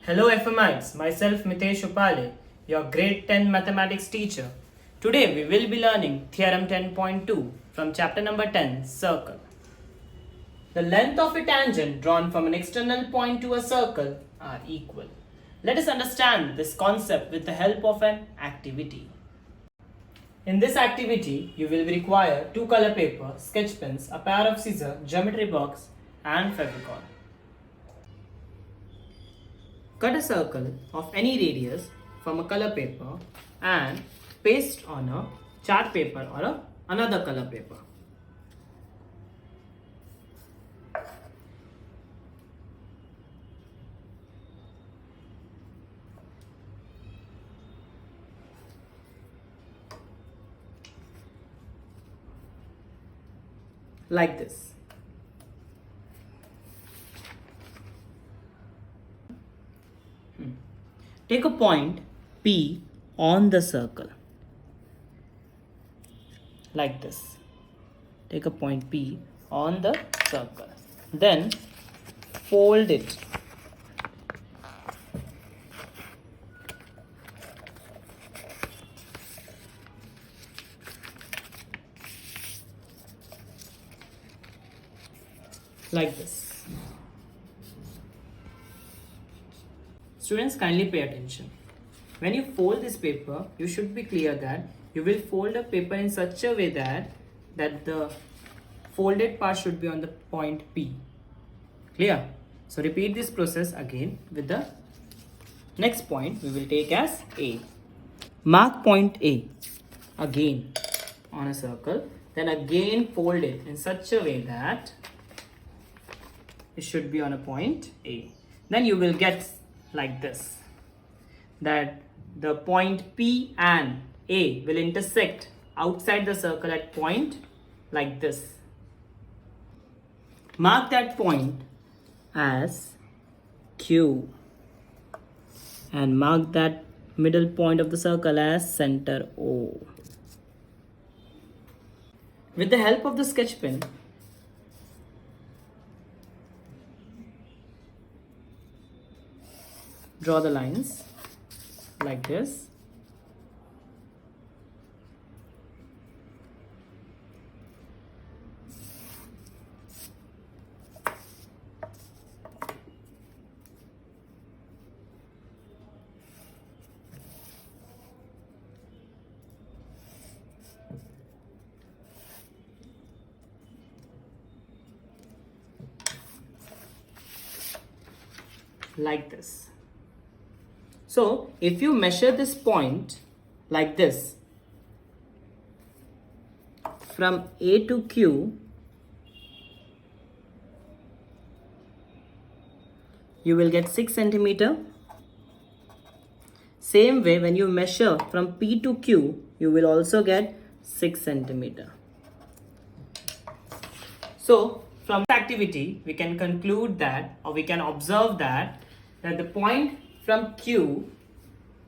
Hello FMItes, myself Mitesh Upale, your grade 10 mathematics teacher. Today we will be learning theorem 10.2 from chapter number 10, circle. The length of a tangent drawn from an external point to a circle are equal. Let us understand this concept with the help of an activity. In this activity, you will require 2 color paper, sketch pens, a pair of scissors, geometry box and Fevicol. Cut a circle of any radius from a color paper and paste on a chart paper or another color paper. Like this. Take a point P on the circle. Like this. Take a point P on the circle. Then fold it. Like this. Students, kindly pay attention. When you fold this paper, you should be clear that you will fold a paper in such a way that the folded part should be on the point P. Clear? So repeat this process again with the next point we will take as A. Mark point A again on a circle, then again fold it in such a way that it should be on a point A. Then you will get like this, that the point P and A will intersect outside the circle at point like this. Mark that point as Q and mark that middle point of the circle as center O. With the help of the sketch pen, draw the lines like this. Like this. So, if you measure this point like this, from A to Q, you will get 6 centimeter. Same way, when you measure from P to Q, you will also get 6 centimeter. So, from this activity, we can conclude that, or we can observe that the point from Q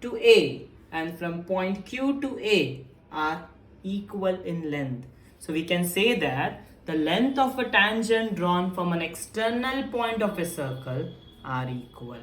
to A and from point Q to A are equal in length. So we can say that the length of a tangent drawn from an external point of a circle are equal.